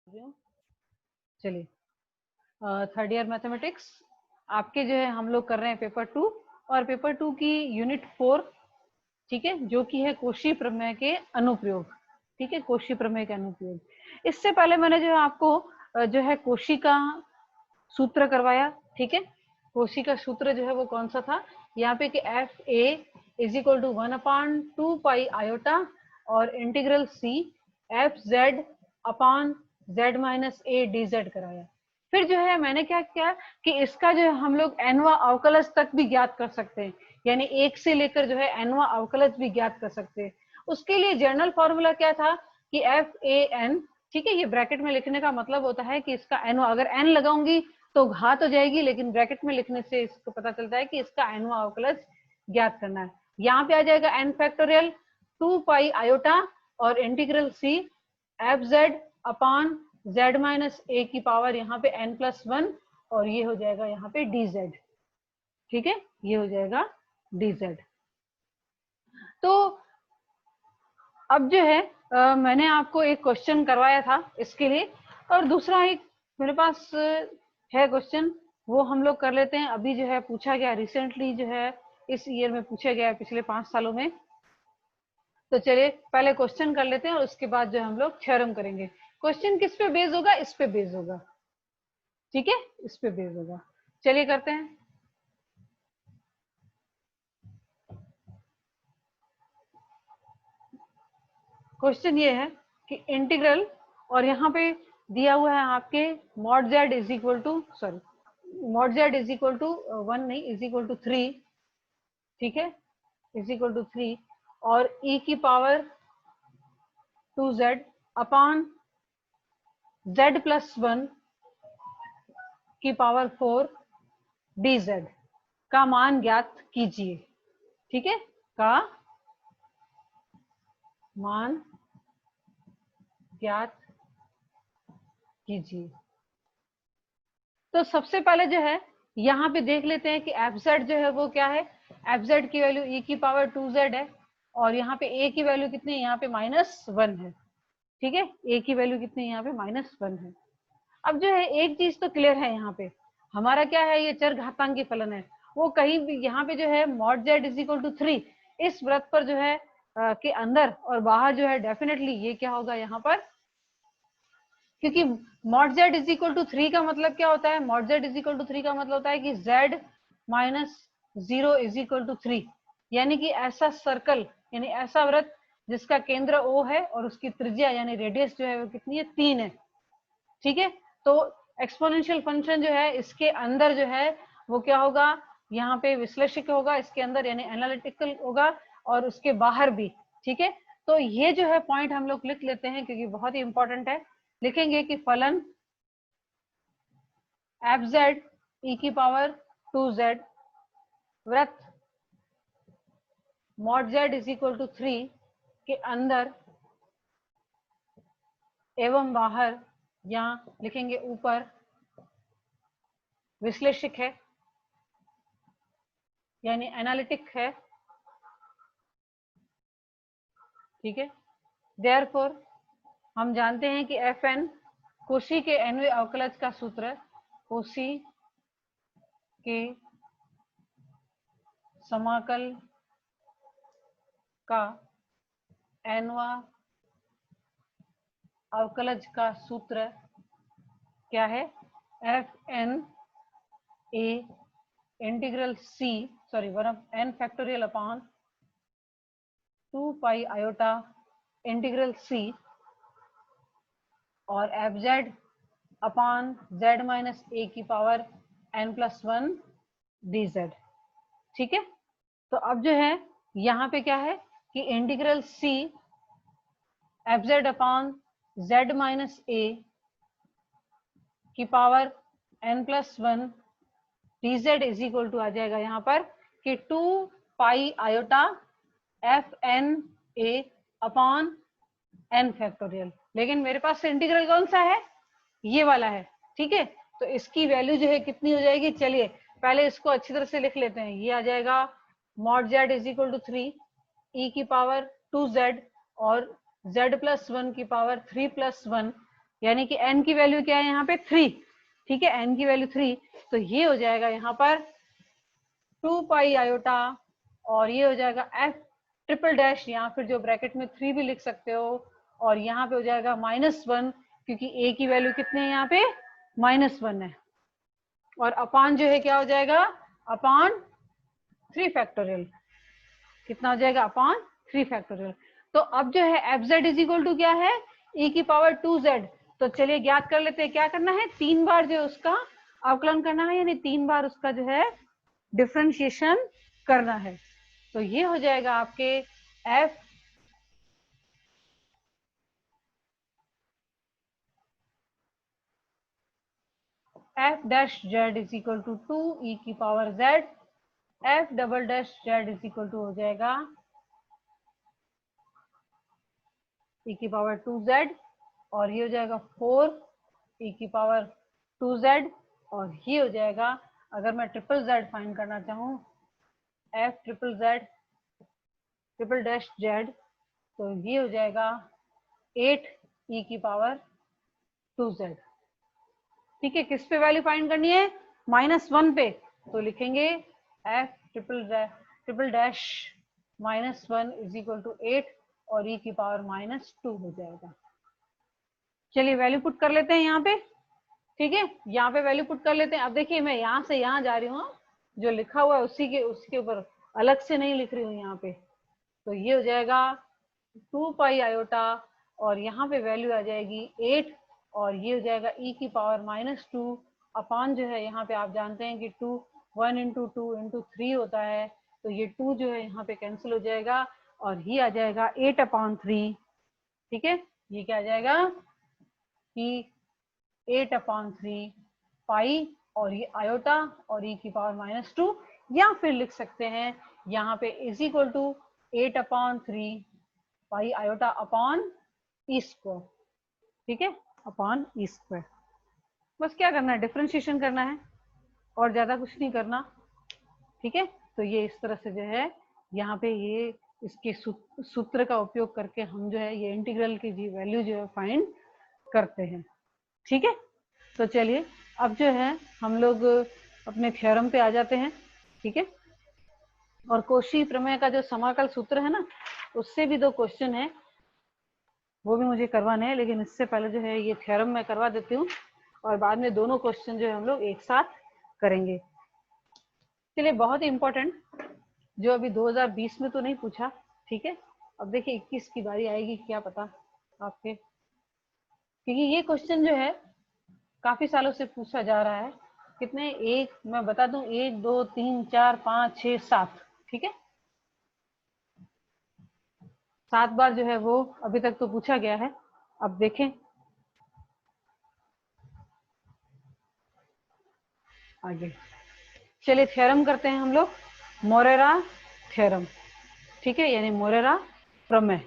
चलिए, third year mathematics आपके जो है हम लोग कर रहे हैं पेपर 2 और पेपर 2 की यूनिट 4, ठीक है, जो कि है कोशी प्रमेय के अनुप्रयोग। ठीक है, कोशी प्रमेय के अनुप्रयोग। इससे पहले मैंने जो है आपको जो है कोशी का सूत्र करवाया। ठीक है, कोशी का सूत्र जो है वो कौन सा था, यहाँ पे कि F A is equal to 1/2 pi iota और integral C F Z upon Z minus A D Z कराया। फिर जो है मैंने क्या किया कि इसका जो है हम लोग एनवा अवकलज तक भी ज्ञात कर सकते हैं, यानी एक से लेकर जो है एनवा अवकलज भी ज्ञात कर सकते हैं। उसके लिए जनरल फॉर्मूला क्या था कि एफ ए एन, ठीक है, ये ब्रैकेट में लिखने का मतलब होता है कि इसका एनवा, अगर एन लगाऊंगी तो घात हो जाएगी, लेकिन ब्रैकेट में लिखने से इसको पता चलता है कि इसका एनवा अवकलज ज्ञात करना है। यहाँ पे आ जाएगा एन फैक्टोरियल 2 पाई आयोटा और integral C F Z upon Z minus A की पावर यहाँ पे n प्लस 1 और ये हो जाएगा यहाँ पे डी जेड। ठीक है, ये हो जाएगा डी जेड। तो अब जो है मैंने आपको एक क्वेश्चन करवाया था इसके लिए, और दूसरा एक मेरे पास है क्वेश्चन, वो हम लोग कर लेते हैं। अभी जो है पूछा गया रिसेंटली, जो है इस ईयर में पूछा गया है, पिछले 5 सालों में। तो चलिए पहले क्वेश्चन कर लेते हैं और उसके बाद जो हम लोग थ्योरम करेंगे। क्वेश्चन किस पे बेस होगा, इस पे बेस होगा। ठीक है, इस पे बेस होगा। चलिए करते हैं। क्वेश्चन ये है कि इंटीग्रल, और यहाँ पे दिया हुआ है आपके mod z is equal to, sorry mod z is equal to 1 नहीं, इज इक्वल टू 3। ठीक है, इज इक्वल टू 3 और e की power 2z upon z plus 1 की पावर 4 dz का मान ज्ञात कीजिए। ठीक है, का मान ज्ञात कीजिए। तो सबसे पहले जो है यहाँ पे देख लेते हैं कि एफ जेड जो है वो क्या है। एफ जेड की वैल्यू e की पावर 2z है और यहाँ पे a की वैल्यू कितनी है, यहाँ पे -1 है। ठीक है, a की वैल्यू कितनी है, यहाँ पे -1 है। अब जो है एक चीज तो क्लियर है, यहाँ पे हमारा क्या है, ये चर घातांकी फलन है। वो कहीं भी यहाँ पे जो है mod z is equal to 3 इस वृत्त पर जो है के अंदर और बाहर जो है डेफिनेटली ये क्या होगा यहाँ पर, क्योंकि mod z is equal to 3 का मतलब क्या होता है, mod z is equal to 3 का मतलब होता है कि z minus 0 is equal to 3, यानी कि ऐसा सर्कल, यानी ऐसा वृत्त जिसका केंद्र O है और उसकी त्रिज्या यानी रेडियस जो है वो कितनी है, 3 है। ठीक है, तो एक्सपोनेंशियल फंक्शन जो है इसके अंदर जो है वो क्या होगा, यहाँ पे विश्लेषक होगा इसके अंदर, यानी एनालिटिकल होगा, और उसके बाहर भी। ठीक है, तो ये जो है पॉइंट हम लोग लिख लेते हैं क्योंकि बहुत ही इंपॉर्टेंट है। लिखेंगे कि फलन एफ जेड ई की पावर 2z वृत्त mod z is equal to 3 के अंदर एवं बाहर, यहाँ लिखेंगे ऊपर विश्लेषक है यानी एनालिटिक है। ठीक है, देयरफॉर हम जानते हैं कि एफ एन कोशी के एनवे अवकलज का सूत्र, कोशी के समाकल का एनवा अवकलज का सूत्र क्या है, F N A integral C, sorry 1 factorial upon 2 pi iota integral C और F Z upon Z minus A की power n plus 1 D Z. ठीक है, तो अब जो है यहाँ पे क्या है कि integral C F Z upon Z minus A की power n plus 1 D Z is equal to आ जाएगा यहाँ पर कि 2 pi iota F N A upon n factorial. लेकिन मेरे पास इंटीग्रल कौन सा है, ये वाला है। ठीक है, तो इसकी वैल्यू जो है कितनी हो जाएगी, चलिए पहले इसको अच्छी तरह से लिख लेते हैं। ये आ जाएगा mod z is equal to 3 e की पावर 2z और z प्लस 1 की पावर 3 प्लस 1 यानी कि n की वैल्यू क्या है यहाँ पे 3, ठीक है, n की वैल्यू 3, तो ये हो जाएगा यहाँ पर 2 पाई आयोटा, और ये हो जाएगा f ट्रिपल डैश, या फिर जो ब्रैकेट में 3 भी लिख सकते हो, और यहाँ पे हो जाएगा -1, क्योंकि a की वैल्यू कितने है यहाँ पे -1 है, और अपान जो है क्या हो जाएगा अपान 3 फैक्टोरियल, कितना हो जाएगा अपान 3 फैक्टोरियल। तो अब जो है f z is equal to क्या है e की पावर 2z। तो चलिए ज्ञात कर लेते हैं, क्या करना है, 3 बार जो है उसका अवकलन करना है, यानी 3 बार उसका जो है डिफरेंशिएशन करना है। तो ये हो जाएगा आपके f dash z is equal to 2 e की power z, f double dash z is equal to हो जाएगा e की पावर 2z, और ये हो जाएगा 4 e की पावर 2z, और ये हो जाएगा, अगर मैं ट्रिपल z फाइंड करना चाहूँ, f triple z triple dash z, तो ये हो जाएगा 8 e की पावर 2z। ठीक है, किस पे वैल्यू फाइंड करनी है, -1 पे, तो लिखेंगे f triple dash -1 is equal to 8, और e की पावर -2 हो जाएगा। चलिए वैल्यू पुट कर लेते हैं यहाँ पे, ठीक है, यहाँ पे वैल्यू पुट कर लेते हैं। अब देखिए मैं यहाँ से यहाँ जा रही हूँ, जो लिखा हुआ है उसके ऊपर अलग से नहीं लिख रही हूँ यहाँ पे। तो ये हो जाएगा 2 पाई आयोटा, और यहाँ पे वैल्यू आ जाएगी 8, और ये हो जाएगा e की पावर -2 अपान जो है, यहाँ पे आप जानते हैं कि 1 इंटू 2 इंटू 3 होता है, तो ये 2 जो है यहाँ पे कैंसिल हो जाएगा, और ये आ जाएगा 8/3। ठीक है, ये क्या आ जाएगा कि 8/3 पाई, और ये आयोटा, और e की पावर -2, या फिर लिख सकते हैं यहाँ पे is equal to 8/3 pi iota upon e square. ठीक है, अपॉन ई स्क्वायर। बस क्या करना है, डिफरेंशिएशन करना है, और ज्यादा कुछ नहीं करना। ठीक है, तो ये इस तरह से जो है यहाँ पे ये इसके सूत्र का उपयोग करके हम जो है ये इंटीग्रल की जी वैल्यू जो है फाइंड करते हैं। ठीक है, तो चलिए अब जो है हम लोग अपने थ्योरम पे आ जाते हैं। ठीक है, और कोशी प्रमेय का जो समाकल सूत्र है ना, उससे भी 2 क्वेश्चन है, वो भी मुझे करवाने हैं, लेकिन इससे पहले जो है ये थ्योरम मैं करवा देती हूँ, और बाद में दोनों क्वेश्चन जो है हम लोग एक साथ करेंगे। चलिए, बहुत ही इंपॉर्टेंट, जो अभी 2020 में तो नहीं पूछा। ठीक है, अब देखिए 21 की बारी आएगी, क्या पता आपके, क्योंकि ये क्वेश्चन जो है काफी सालों से पूछा जा रहा है। कितने, एक मैं बता दूं, 1 2 3 4 5 6 7, ठीक है, 7 बार जो है वो अभी तक तो पूछा गया है। अब देखें आगे, चलिए थ्योरम करते हैं हम लोग, मोरेरा थ्योरम। ठीक है, यानी मोरेरा प्रमेय।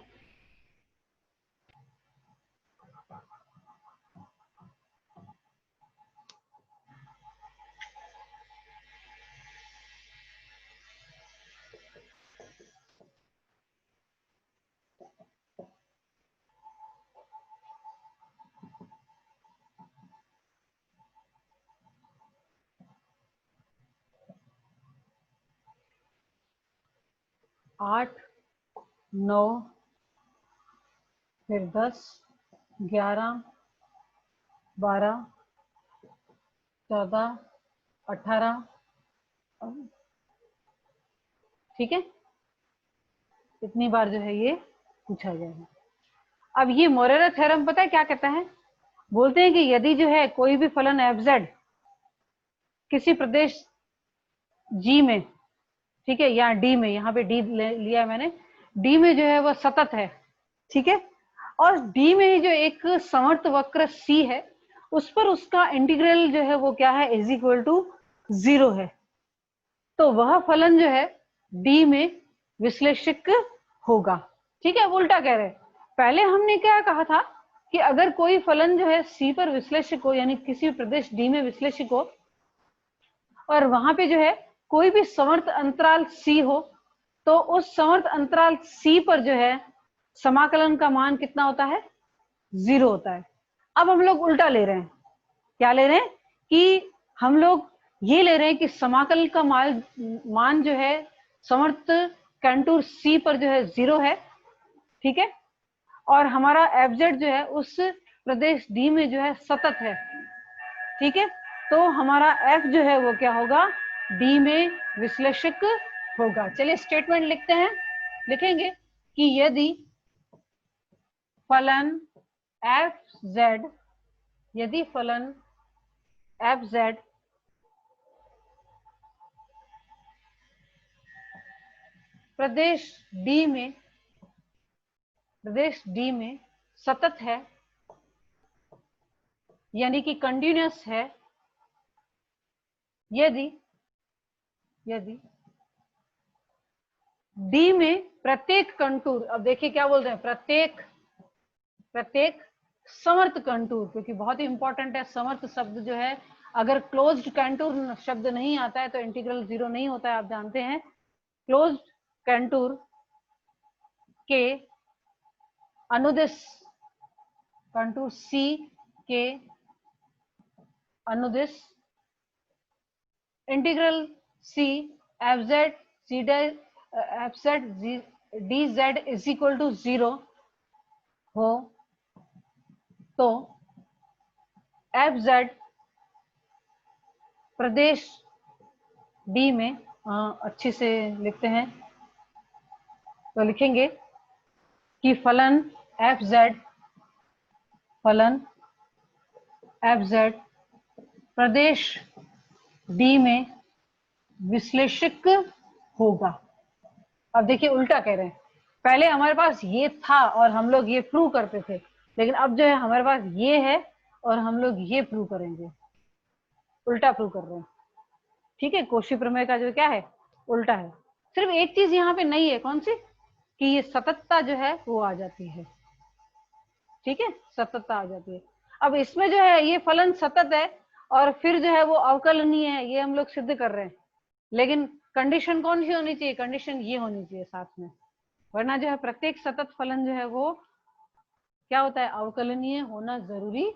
आठ, 9, फिर 10, 11, 12, 14, 18, ठीक है, इतनी बार जो है ये पूछा गया है। अब ये मोरेरा थ्योरम पता है क्या कहता है, बोलते हैं कि यदि जो है कोई भी फलन एफ जेड किसी प्रदेश जी में, ठीक है, या डी में, यहाँ पे डी लिया है मैंने, डी में जो है वह सतत है, ठीक है, और डी में जो एक समर्थ वक्र सी है, उस पर उसका इंटीग्रल जो है वो क्या है, इज इक्वल टू 0 है, तो वह फलन जो है डी में विश्लेषिक होगा। ठीक है, उल्टा कह रहे, पहले हमने क्या कहा था कि अगर कोई फलन जो है सी पर विश्लेषिक हो, यानी किसी प्रदेश डी में विश्लेषिक हो, और वहां पे जो है कोई भी समर्थ अंतराल सी हो, तो उस समर्थ अंतराल सी पर जो है समाकलन का मान कितना होता है, 0 होता है। अब हम लोग उल्टा ले रहे हैं, क्या ले रहे हैं कि हम लोग ये ले रहे हैं कि समाकल का मान जो है समर्थ कंटूर सी पर जो है 0 है, ठीक है, और हमारा एफ जेड जो है उस प्रदेश डी में जो है सतत है, ठीक है। तो हमारा एफ जो है वो क्या होगा, डी में विश्लेषक होगा। चलिए स्टेटमेंट लिखते हैं, लिखेंगे कि यदि फलन एफ जेड, यदि फलन एफ जेड प्रदेश डी में सतत है, यानी कि कंटिन्यूअस है, यदि डी में प्रत्येक कंटूर, अब देखिए क्या बोल रहे हैं, प्रत्येक समर्थ कंटूर, क्योंकि बहुत ही इंपॉर्टेंट है समर्थ शब्द जो है, अगर क्लोज्ड कंटूर शब्द नहीं आता है तो इंटीग्रल 0 नहीं होता है, आप जानते हैं। क्लोज्ड कंटूर के अनुदिश, कंटूर सी के अनुदिश integral C F z c F z d Z is equal to 0 हो तो एफ जेड प्रदेश डी में, अच्छे से लिखते हैं तो लिखेंगे कि फलन एफ जेड प्रदेश डी में विश्लेषक होगा। अब देखिए उल्टा कह रहे हैं, पहले हमारे पास ये था और हम लोग ये प्रूव करते थे, लेकिन अब जो है हमारे पास ये है और हम लोग ये प्रूव करेंगे, उल्टा प्रूव कर रहे हैं, ठीक है। कोशी प्रमेय का जो क्या है, उल्टा है। सिर्फ एक चीज यहाँ पे नहीं है, कौन सी, कि ये सततता जो है वो आ जाती है, ठीक है, सततता आ जाती है। अब इसमें जो है ये फलन सतत है और फिर जो है वो अवकलनीय है, ये हम लोग सिद्ध कर रहे हैं, लेकिन कंडीशन कौन सी होनी चाहिए, कंडीशन ये होनी चाहिए साथ में, वरना जो है प्रत्येक सतत फलन जो है वो क्या होता है, अवकलनीय होना जरूरी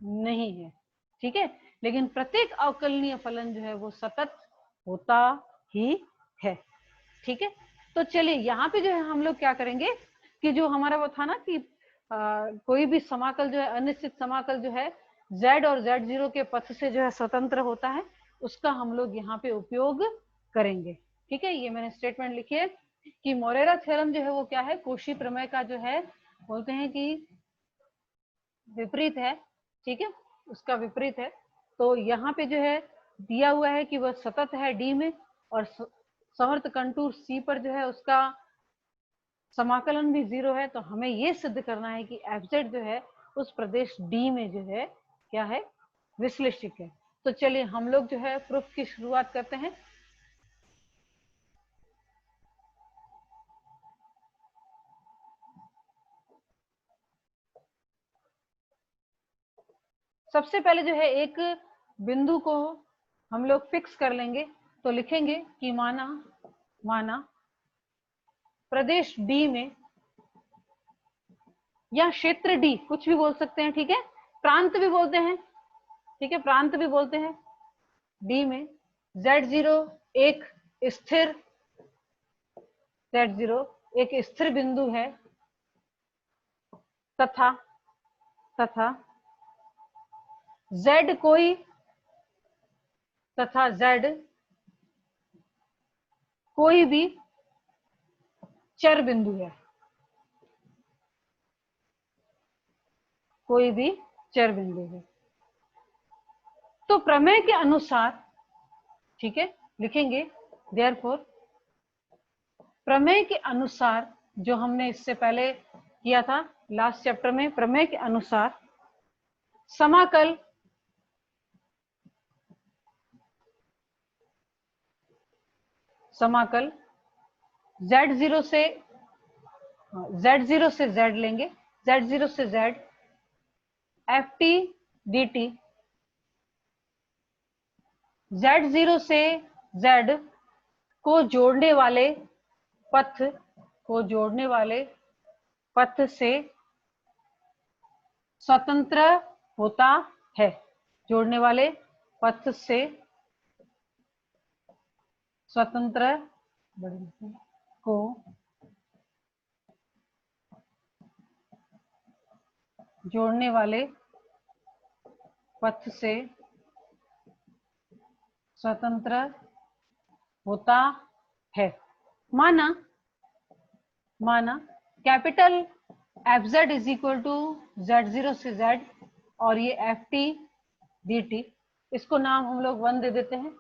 नहीं है, ठीक है, लेकिन प्रत्येक अवकलनीय फलन जो है वो सतत होता ही है, ठीक है। तो चलिए यहाँ पे जो है हम लोग क्या करेंगे कि जो हमारा वो था ना कि कोई भी समाकल जो है, अनिश्चित समाकल जो है z और z0 के पथ से जो है स्वतंत्र होता है, उसका हम लोग यहाँ पे उपयोग करेंगे, ठीक है। ये मैंने स्टेटमेंट लिखी है कि मोरेरा थ्योरम जो है वो क्या है, कोशी प्रमेय का जो है बोलते हैं कि विपरीत है, ठीक है, उसका विपरीत है। तो यहाँ पे जो है दिया हुआ है कि वह सतत है डी में, और समर्थ कंटूर सी पर जो है उसका समाकलन भी 0 है, तो हमें ये सिद्ध करना है कि एफ जेड जो है उस प्रदेश डी में जो है क्या है, विश्लेषक है। तो चलिए हम लोग जो है प्रूफ की शुरुआत करते हैं। सबसे पहले जो है एक बिंदु को हम लोग फिक्स कर लेंगे, तो लिखेंगे कि माना प्रदेश डी में या क्षेत्र डी, कुछ भी बोल सकते हैं, ठीक है, प्रांत भी बोलते हैं, ठीक है, प्रांत भी बोलते हैं, डी में z0 एक स्थिर, z0 एक स्थिर बिंदु है, तथा z कोई, तथा z कोई भी चर बिंदु है, कोई भी चर बिंदु है। तो प्रमेय के अनुसार, ठीक है, लिखेंगे देयरफॉर प्रमेय के अनुसार, जो हमने इससे पहले किया था लास्ट चैप्टर में, प्रमेय के अनुसार समाकल z0 से z लेंगे, z0 से z ft dt, z0 से z को जोड़ने वाले पथ से स्वतंत्र होता है, जोड़ने वाले पथ से स्वतंत्र को जोड़ने वाले पथ से स्वतंत्र होता है। माना capital Fz is equal to Z0 से Z और ये Ft dt, इसको नाम हम लोग 1 दे देते हैं।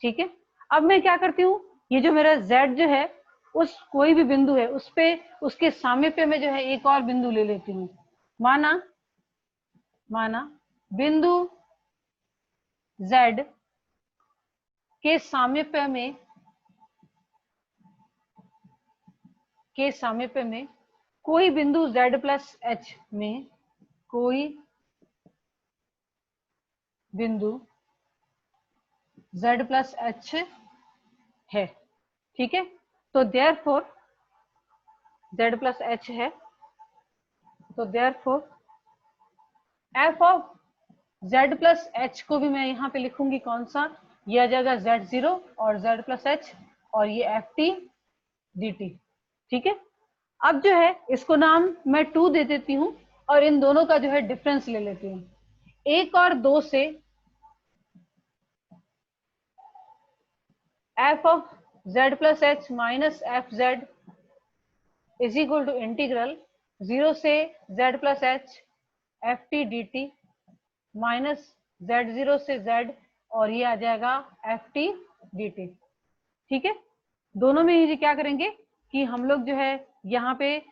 ठीक है, अब मैं क्या करती हूँ, ये जो मेरा Z जो है उस कोई भी बिंदु है उस पे उसके सामीप्य में जो है एक और बिंदु ले लेती हूँ। माना बिंदु Z के सामीप्य में कोई बिंदु Z प्लस H में कोई बिंदु Z प्लस H है। ठीक है, तो देयरफॉर Z प्लस H है, तो therefore f of Z plus H को भी मैं यहाँ पे लिखूंगी कौन सा, ये आ जाएगा Z0 और Z प्लस H और ये Ft dt। ठीक है, अब जो है इसको नाम मैं 2 दे देती हूँ और इन दोनों का जो है डिफरेंस ले लेती हूँ। 1 और 2 से f of Z plus H minus Fz is equal to integral 0 से Z plus H Ft dt minus Z0 से Z और ये आ जाएगा Ft dt। ठीक है, दोनों में ये क्या करेंगे कि हम लोग जो है यहाँ पे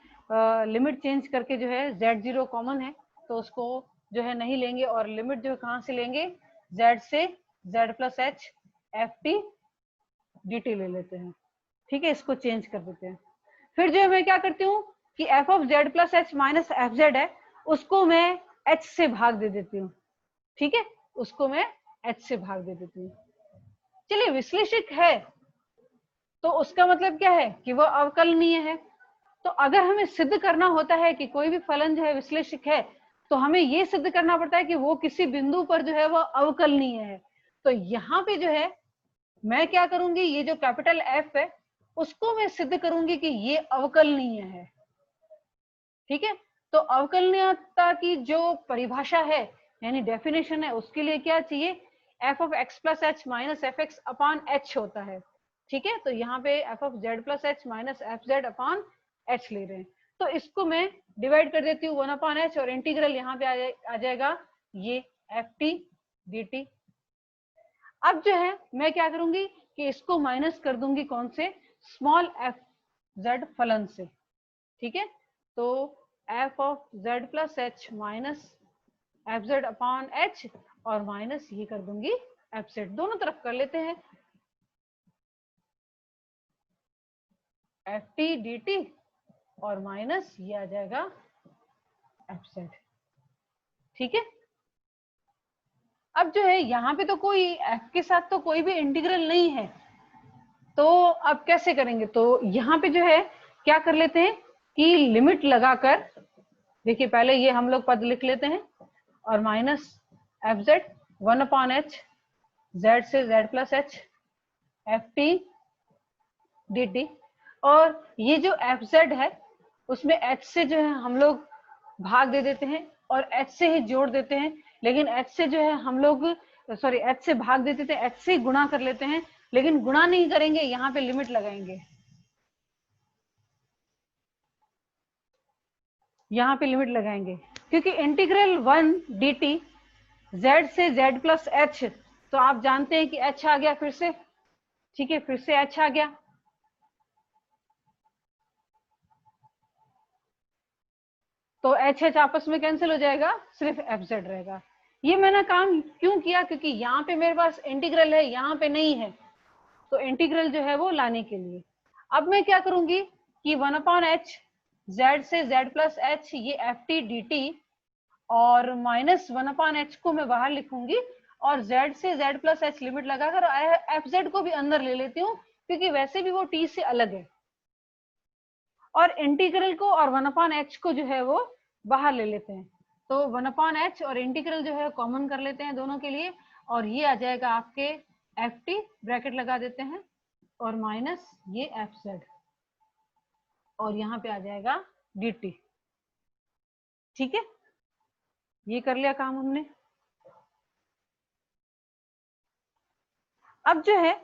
लिमिट चेंज करके जो है Z0 कॉमन है तो उसको जो है नहीं लेंगे और लिमिट जो है कहाँ से लेंगे, Z से Z plus H Ft dt ले लेते हैं। ठीक है, इसको चेंज कर देते हैं। फिर जो है मैं क्या करती हूँ कि f of Z plus H minus Fz है उसको मैं H से भाग दे देती हूँ। ठीक है, उसको मैं H से भाग दे देती हूँ। चलिए, विश्लेषिक है तो उसका मतलब क्या है कि वो अवकलनीय है। तो अगर हमें सिद्ध करना होता है कि कोई भी फलन जो है विश्लेषिक है तो हमें ये सिद्ध करना पड़ता है कि वो किसी बिंदु पर जो है वो अवकलनीय है। तो यहाँ पे जो है मैं क्या करूंगी, ये जो कैपिटल F है उसको मैं सिद्ध करूंगी कि ये अवकलनीय है। ठीक है, तो अवकलनीयता की जो परिभाषा है यानी डेफिनेशन है उसके लिए क्या चाहिए, f of x plus H minus F x upon H होता है। ठीक है, तो यहाँ पे f of z plus H minus F Z upon H ले रहे हैं तो इसको मैं डिवाइड कर देती हूँ 1 अपॉन एच और इंटीग्रल यहाँ पे आ जाएगा ये ft dt। अब जो है मैं क्या करूंगी कि इसको माइनस कर दूंगी कौन से, स्मॉल f z फलन से। ठीक है, तो f of z plus H minus F Z upon H और माइनस ये कर दूंगी एफ जेड, दोनों तरफ कर लेते हैं एफ टी डी टी और माइनस ये आ जाएगा एफ जेड। ठीक है, अब जो है यहाँ पे तो कोई f के साथ तो कोई भी इंटीग्रल नहीं है तो अब कैसे करेंगे, तो यहाँ पे जो है क्या कर लेते हैं कि लिमिट लगाकर, देखिए पहले ये हम लोग पद लिख लेते हैं और minus F Z 1 upon H Z से Z plus H F T D T और ये जो एफ जेड है उसमें एच से जो है हम लोग भाग दे देते हैं और एच से ही जोड़ देते हैं, लेकिन एच से जो है हम लोग सॉरी एच से भाग देते थे, एच से गुणा कर लेते हैं लेकिन गुणा नहीं करेंगे, यहाँ पे लिमिट लगाएंगे, यहाँ पे लिमिट लगाएंगे क्योंकि इंटीग्रल 1 डी टी z से z प्लस एच, तो आप जानते हैं कि h आ गया फिर से। ठीक है, फिर से h आ गया तो एच आपस में कैंसिल हो जाएगा, सिर्फ एफ जेड रहेगा। ये मैंने काम क्यों किया, क्योंकि यहाँ पे मेरे पास इंटीग्रल है यहाँ पे नहीं है तो इंटीग्रल जो है वो लाने के लिए अब मैं क्या करूंगी कि 1 अपॉन एच जेड से जेड प्लस एच ये एफ टी डी टी और माइनस 1 अपॉन एच को मैं बाहर लिखूंगी और z से z प्लस एच लिमिट लगाकर एफ जेड को भी अंदर ले लेती हूँ क्योंकि वैसे भी वो t से अलग है और इंटीग्रल को और 1 अपॉन एच को जो है वो बाहर ले लेते हैं तो 1/h और इंटीग्रल जो है कॉमन कर लेते हैं दोनों के लिए, और ये आ जाएगा आपके ft, ब्रैकेट लगा देते हैं, और माइनस ये fz, और यहाँ पे आ जाएगा dt। ठीक है, ये कर लिया काम हमने। अब जो है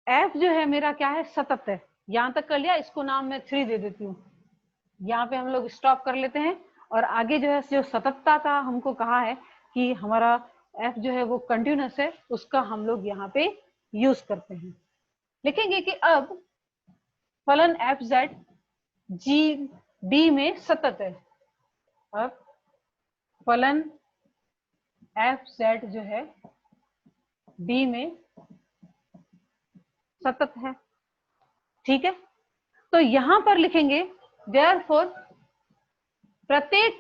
f जो है मेरा क्या है, सतत है, यहां तक कर लिया, इसको नाम मैं 3 दे देती हूँ। यहाँ पे हम लोग स्टॉप कर लेते हैं, और आगे जो है जो सततता का हमको कहा है कि हमारा f जो है वो कंटिन्यूस है, उसका हम लोग यहाँ पे यूज करते हैं। लिखेंगे कि अब फलन fz जी डी में सतत है। अब फलन fz जो है डी में सतत है। ठीक है, तो यहां पर लिखेंगे देयरफॉर प्रत्येक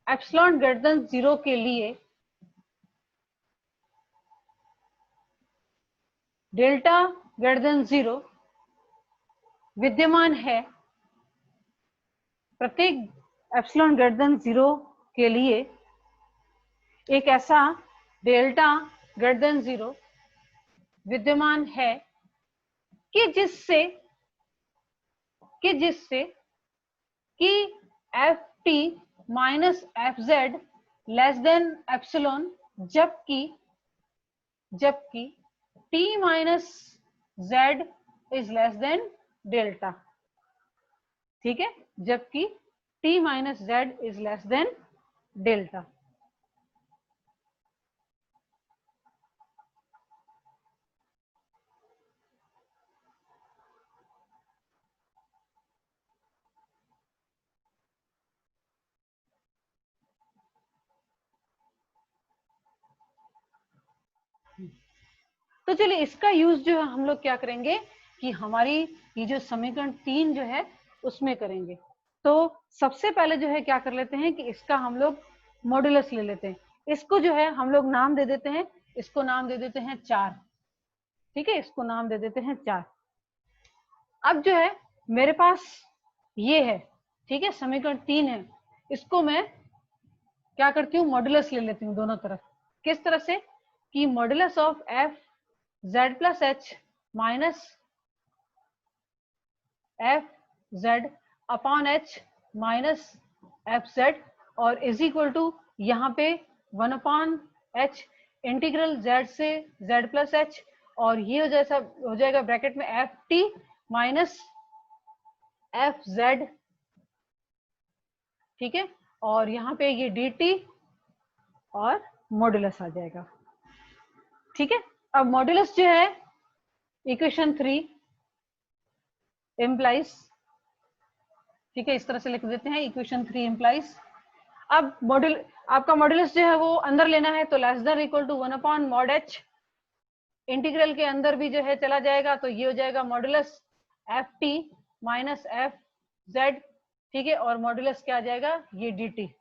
एप्सिलॉन ग्रेटर देन 0 के लिए डेल्टा ग्रेटर देन 0 विद्यमान है। प्रत्येक एप्सिलॉन ग्रेटर देन 0 के लिए एक ऐसा डेल्टा ग्रेटर देन 0 विद्यमान है कि जिससे कि F T minus F Z less than epsilon, जबकि T minus Z is less than delta. ठीक है, जबकि T minus Z is less than delta. तो चलिए इसका यूज जो है हम लोग क्या करेंगे कि हमारी ये जो समीकरण 3 जो है उसमें करेंगे। तो सबसे पहले जो है क्या कर लेते हैं कि इसका हम लोग मॉड्यूलस ले लेते हैं। इसको जो है हम लोग नाम दे देते हैं, इसको नाम दे देते हैं 4। ठीक है, इसको नाम दे देते हैं 4। अब जो है मेरे पास ये है, ठीक है, समीकरण 3 है, इसको मैं क्या करती हूँ, मॉड्यूलस ले लेती हूँ दोनों तरफ। किस तरह से कि modulus of F Z plus H minus F Z upon H minus F Z, और इज इक्वल टू यहाँ पे 1/h इंटीग्रल z से z प्लस एच, और ये हो जाएगा ब्रैकेट में F T minus F z. ठीक है, और यहाँ पे ये डी टी और मॉड्यूलस आ जाएगा। ठीक है, अब मॉड्यूलस जो है इक्वेशन 3 इम्प्लाइज, ठीक है, इस तरह से लिख देते हैं, इक्वेशन 3 इम्प्लाइज। अब आपका मॉड्यूलस जो है वो अंदर लेना है, तो less than equal to 1/mod h, integral के अंदर भी जो है चला जाएगा, तो ये हो जाएगा modulus F T minus F z. ठीक है, और मॉड्यूलस क्या आ जाएगा, ये डी टी।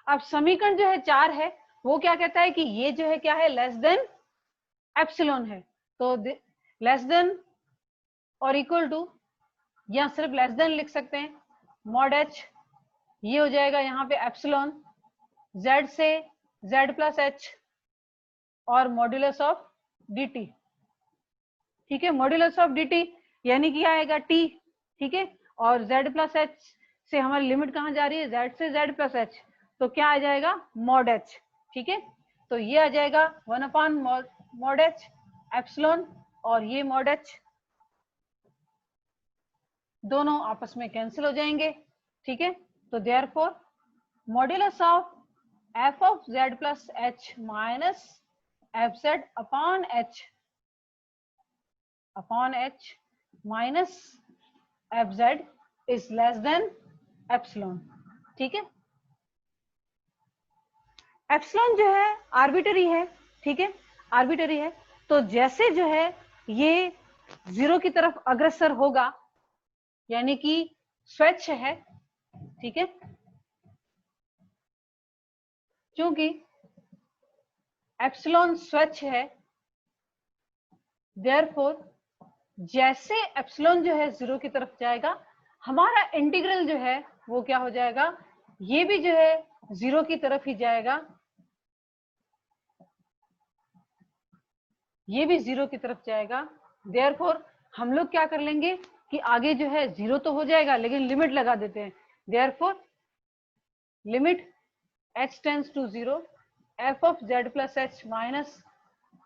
अब समीकरण जो है 4 है, वो क्या कहता है कि ये जो है क्या है, लेस देन एप्सिलॉन है। तो लेस देन और इक्वल टू, या सिर्फ लेस देन लिख सकते हैं, मॉड एच, ये हो जाएगा यहाँ पे एप्सिलॉन z से z प्लस एच, और मॉड्यूलस ऑफ dt। ठीक है, मॉड्यूलस ऑफ dt यानी कि आएगा t। ठीक है, और z प्लस एच से हमारी लिमिट कहाँ जा रही है, z से z प्लस एच, तो क्या आ जाएगा, मॉड h। ठीक है, तो ये आ जाएगा 1/mod h एप्सिलॉन, और ये मॉड h दोनों आपस में कैंसिल हो जाएंगे। ठीक है, तो therefore modulus of f of z plus h minus F Z upon h minus F z is less than epsilon. ठीक है, एप्सिलॉन जो है आर्बिटरी है। ठीक है, आर्बिटरी है, तो जैसे जो है ये 0 की तरफ अग्रसर होगा, यानी कि स्वच्छ है। ठीक है, क्योंकि एप्सिलॉन स्वच्छ है, देयरफॉर जैसे एप्सिलॉन जो है 0 की तरफ जाएगा, हमारा इंटीग्रल जो है वो क्या हो जाएगा, ये भी जो है 0 की तरफ ही जाएगा, ये भी 0 की तरफ जाएगा। देयरफॉर हम लोग क्या कर लेंगे कि आगे जो है 0 तो हो जाएगा, लेकिन लिमिट लगा देते हैं। Therefore limit h tends to 0 f of z plus h minus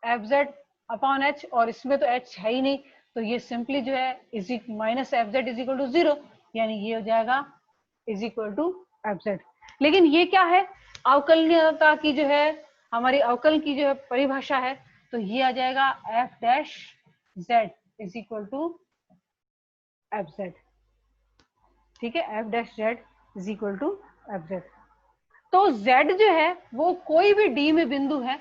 F Z upon h, और इसमें तो h है ही नहीं, तो ये सिंपली जो है minus F z is equal to 0, यानी ये हो जाएगा is equal to f z. लेकिन ये क्या है, अवकलनीयता की जो है, हमारी अवकल की जो है परिभाषा है, तो ये आ जाएगा f dash z is equal to f z. ठीक है, f dash z is equal to f z. तो z जो है वो कोई भी d में बिंदु है।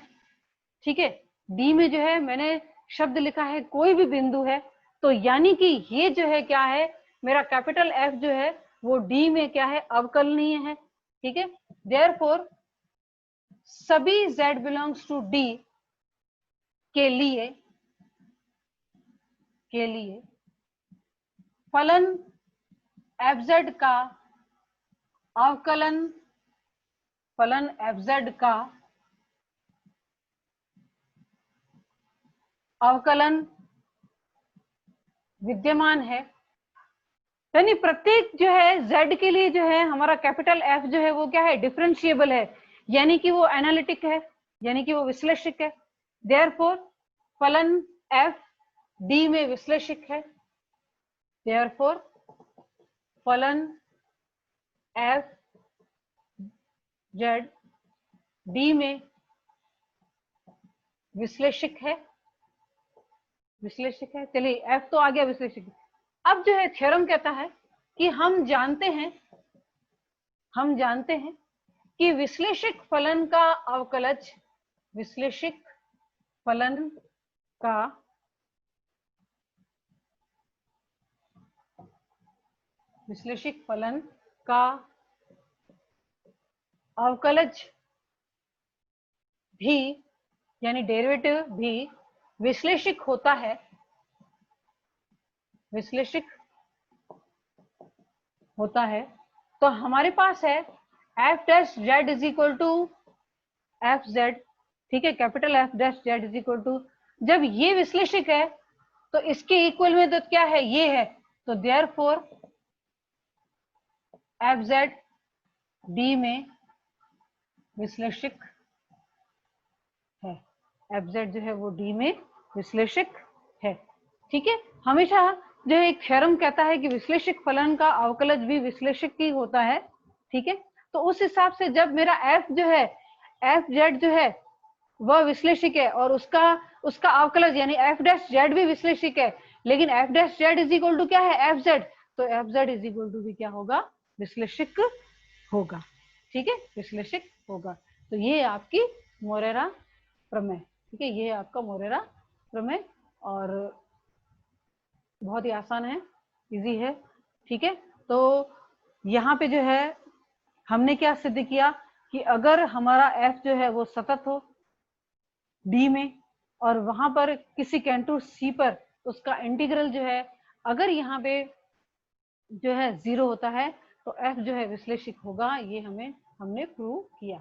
ठीक है, d में जो है मैंने शब्द लिखा है कोई भी बिंदु है, तो यानी कि ये जो है क्या है, मेरा कैपिटल F जो है वो d में क्या है, अवकलनीय है। ठीक है, देयरफॉर सभी z बिलोंग्स टू d के लिए फलन fz का अवकलन, फलन fz का अवकलन विद्यमान है। यानी प्रत्येक जो है z के लिए जो है हमारा कैपिटल F जो है वो क्या है, डिफरेंशिएबल है, यानी कि वो एनालिटिक है, यानी कि वो विश्लेषिक है। देयरफॉर फलन F d में विश्लेषिक है। देयरफॉर फलन F z d में विश्लेषिक है, विश्लेषिक है। चलिए F तो आ गया विश्लेषिक। अब जो है थ्योरम कहता है कि हम जानते हैं कि विश्लेषिक फलन का अवकलज, विश्लेषिक फलन का अवकलज भी, यानी डेरिवेटिव भी विश्लेषिक होता है, विश्लेषिक होता है। तो हमारे पास है f dash z is equal to f z. ठीक है, capital f dash z is equal to, जब ये विश्लेषिक है तो इसके इक्वल में तो क्या है, ये है, तो देयरफॉर एफ जेड डी में विश्लेषिक है, एफ जेड जो है वो डी में विश्लेषिक है। ठीक है, हमेशा जो एक थ्योरम कहता है कि विश्लेषिक फलन का अवकलज भी विश्लेषिक ही होता है। ठीक है, तो उस हिसाब से जब मेरा एफ जो है, एफ जेड जो है वह विश्लेषिक है और उसका अवकलज यानी एफ डैश जेड भी विश्लेषिक है, लेकिन f dash z is equal to क्या है, एफ जेड, तो f z is equal to भी क्या होगा, विश्लेषिक होगा। ठीक है, विश्लेषिक होगा। तो ये आपकी मोरेरा प्रमेय। ठीक है, ये आपका मोरेरा प्रमेय, और बहुत ही आसान है, इजी है। ठीक है, तो यहाँ पे जो है हमने क्या सिद्ध किया कि अगर हमारा f जो है वो सतत हो d में, और वहां पर किसी कंटूर c पर उसका इंटीग्रल जो है अगर यहाँ पे जो है 0 होता है, तो f जो है विश्लेषिक होगा। ये हमने प्रूव किया।